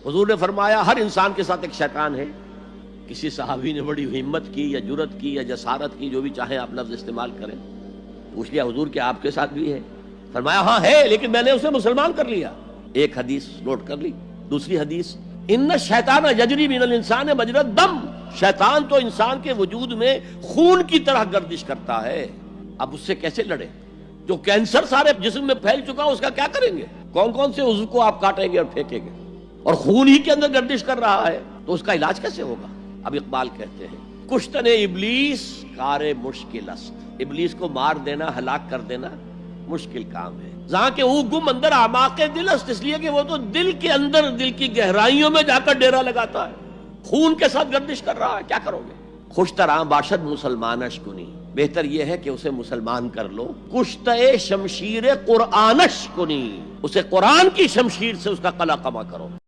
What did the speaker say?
हुजूर ने फरमाया हर इंसान के साथ एक शैतान है। किसी सहाबी ने बड़ी हिम्मत की या जुरत की या जसारत की, जो भी चाहे आप लफ्ज इस्तेमाल करें, पूछ लिया हुजूर क्या आपके साथ भी है? फरमाया हाँ है, लेकिन मैंने उसे मुसलमान कर लिया। एक हदीस नोट कर ली। दूसरी हदीस, इन्ना शैतान यजरी मिनल इंसान मजरा दम, शैतान तो इंसान के वजूद में खून की तरह गर्दिश करता है। अब उससे कैसे लड़े? जो कैंसर सारे जिस्म में फैल चुका उसका क्या करेंगे? कौन कौन से उज़्व को आप काटेंगे और फेंकेंगे? और खून ही के अंदर गर्दिश कर रहा है, तो उसका इलाज कैसे होगा? अब इकबाल कहते हैं, कुश्तने इब्लीस कारे मुश्किल अस्त, इब्लीस को मार देना, हलाक कर देना मुश्किल काम है। जहां के ऊ गुम अंदर आमाके दिल अस्त, इसलिए कि वो तो दिल के अंदर, दिल की गहराइयों में जाकर डेरा लगाता है, खून के साथ गर्दिश कर रहा है। क्या करोगे? खुश तरह बाशद मुसलमानश कुनी, बेहतर यह है कि उसे मुसलमान कर लो। कुश्ते शमशीर कुरानश कुनी, उसे कुरान की शमशीर से उसका कला कमा करो।